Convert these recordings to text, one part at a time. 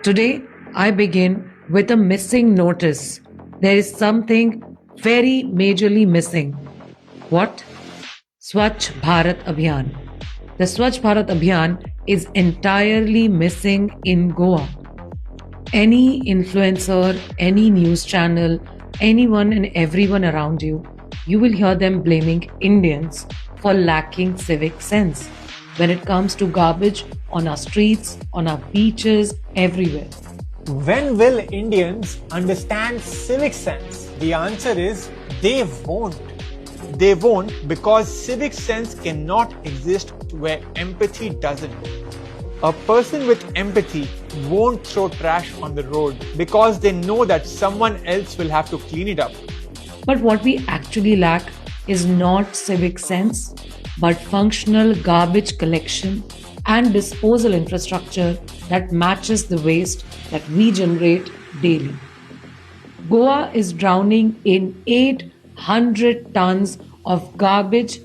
Today, I begin with a missing notice. There is something very majorly missing. What? Swachh Bharat Abhiyan. The Swachh Bharat Abhiyan is entirely missing in Goa. Any influencer, any news channel, anyone and everyone around you, you will hear them blaming Indians for lacking civic sense when it comes to garbage on our streets, on our beaches, everywhere. When will Indians understand civic sense? The answer is they won't. They won't because civic sense cannot exist where empathy doesn't. A person with empathy won't throw trash on the road because they know that someone else will have to clean it up. But what we actually lack is not civic sense, but functional garbage collection and disposal infrastructure that matches the waste that we generate daily. Goa is drowning in 800 tons of garbage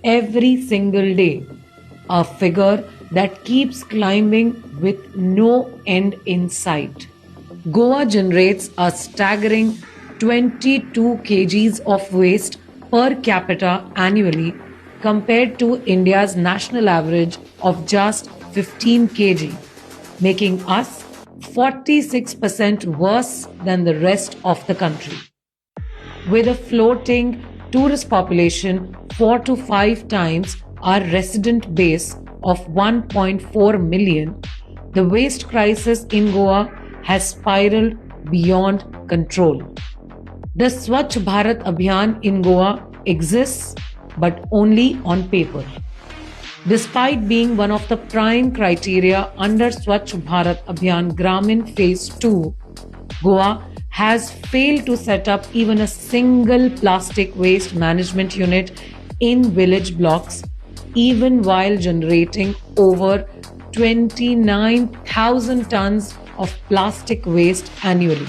every single day, a figure that keeps climbing with no end in sight. Goa generates a staggering 22 kgs of waste per capita annually compared to India's national average of just 15 kg, making us 46% worse than the rest of the country. With a floating tourist population 4 to 5 times our resident base of 1.4 million, the waste crisis in Goa has spiraled beyond control. The Swachh Bharat Abhiyan in Goa exists, but only on paper. Despite being one of the prime criteria under Swachh Bharat Abhiyan Gramin Phase 2, Goa has failed to set up even a single plastic waste management unit in village blocks, even while generating over 29,000 tons of plastic waste annually.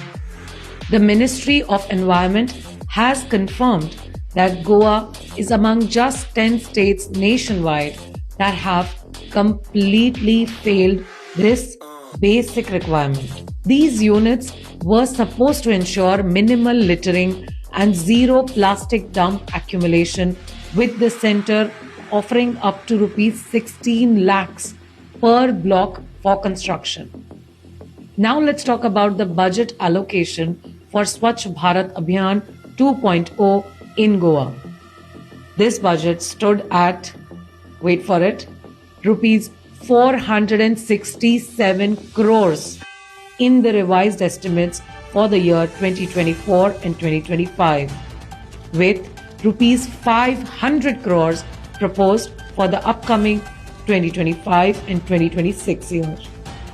The Ministry of Environment has confirmed that Goa is among just 10 states nationwide that have completely failed this basic requirement. These units were supposed to ensure minimal littering and zero plastic dump accumulation, with the center offering up to rupees 16 lakhs per block for construction. Now let's talk about the budget allocation for Swachh Bharat Abhiyan 2.0 in Goa. This budget stood at, wait for it, rupees 467 crores in the revised estimates for the year 2024 and 2025, with rupees 500 crores proposed for the upcoming 2025 and 2026 years.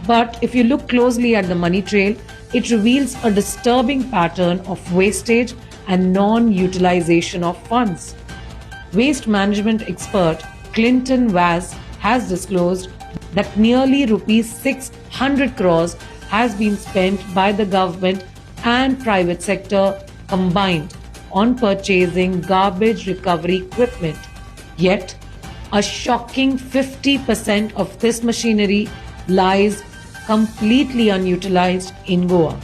But if you look closely at the money trail, it reveals a disturbing pattern of wastage and non-utilization of funds. Waste management expert Clinton Vaz has disclosed that nearly rupees 600 crores has been spent by the government and private sector combined on purchasing garbage recovery equipment. Yet, a shocking 50% of this machinery lies completely unutilized in Goa.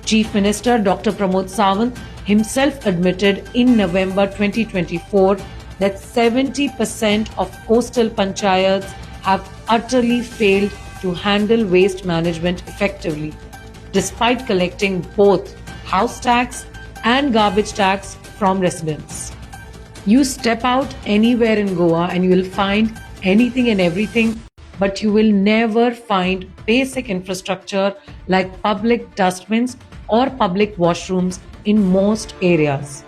Chief Minister Dr. Pramod Sawant himself admitted in November 2024 that 70% of coastal panchayats have utterly failed to handle waste management effectively, despite collecting both house tax and garbage tax from residents. You step out anywhere in Goa and you will find anything and everything, but you will never find basic infrastructure like public dustbins or public washrooms in most areas.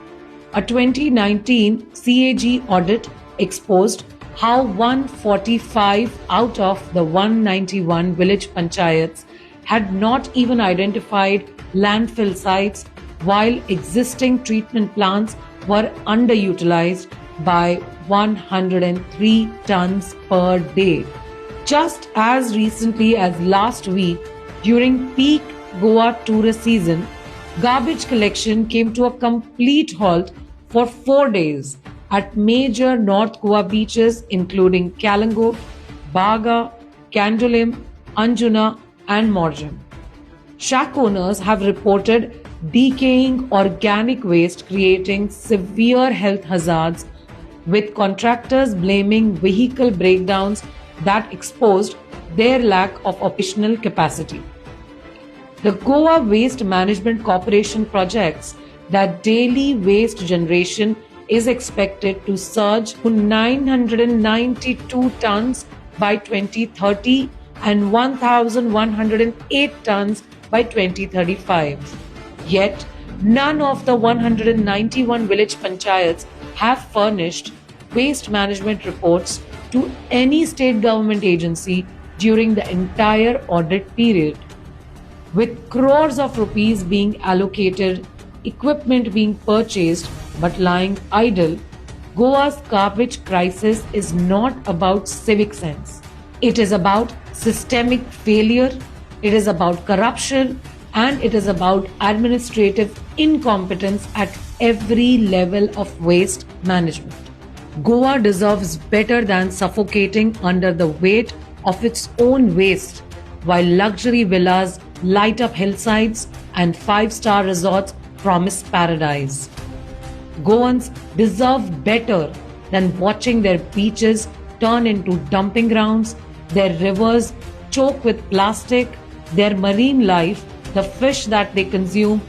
A 2019 CAG audit exposed how 145 out of the 191 village panchayats had not even identified landfill sites, while existing treatment plants were underutilized by 103 tons per day. Just as recently as last week, during peak Goa tourist season, garbage collection came to a complete halt for 4 days at major North Goa beaches including Kalangu, Baga, Candolim, Anjuna and Morjam. Shack owners have reported decaying organic waste creating severe health hazards, with contractors blaming vehicle breakdowns that exposed their lack of operational capacity. The Goa Waste Management Corporation projects that daily waste generation is expected to surge to 992 tons by 2030 and 1,108 tons by 2035. Yet, none of the 191 village panchayats have furnished waste management reports to any state government agency during the entire audit period. With crores of rupees being allocated, equipment being purchased but lying idle, Goa's garbage crisis is not about civic sense. It is about systemic failure, it is about corruption, and it is about administrative incompetence at every level of waste management. Goa deserves better than suffocating under the weight of its own waste while luxury villas light up hillsides and five-star resorts promise paradise. Goans deserve better than watching their beaches turn into dumping grounds, their rivers choke with plastic, their marine life, the fish that they consume,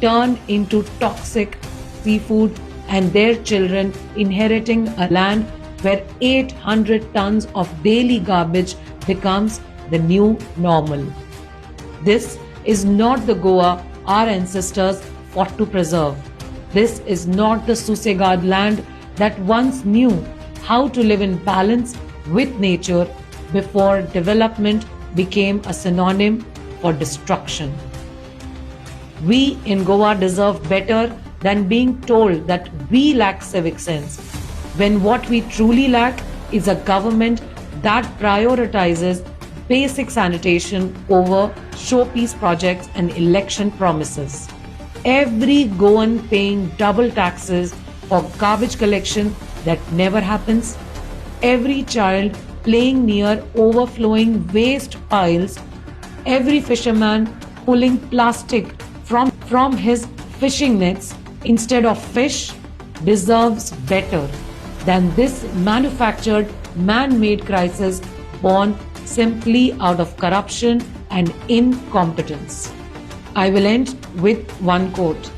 turn into toxic seafood, and their children inheriting a land where 800 tons of daily garbage becomes the new normal. This is not the Goa our ancestors fought to preserve. This is not the Susegad land that once knew how to live in balance with nature before development became a synonym for destruction. We in Goa deserve better than being told that we lack civic sense, when what we truly lack is a government that prioritizes basic sanitation over showpiece projects and election promises. Every Goan paying double taxes for garbage collection that never happens, every child playing near overflowing waste piles, every fisherman pulling plastic from his fishing nets instead of fish deserves better than this manufactured man-made crisis born simply out of corruption and incompetence. I will end with one quote.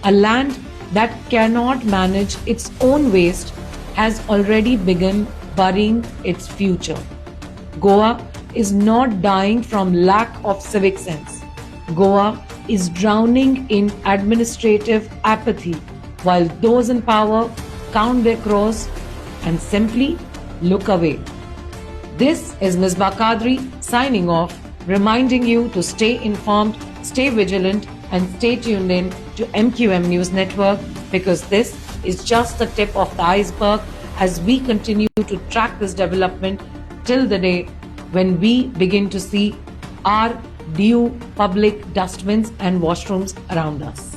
A land that cannot manage its own waste has already begun burying its future. Goa is not dying from lack of civic sense. Goa is drowning in administrative apathy while those in power count their crores and simply look away. This is Misbah Qadri signing off, reminding you to stay informed, stay vigilant, and stay tuned in to MQM News Network, because this is just the tip of the iceberg as we continue to track this development till the day when we begin to see our due public dustbins and washrooms around us.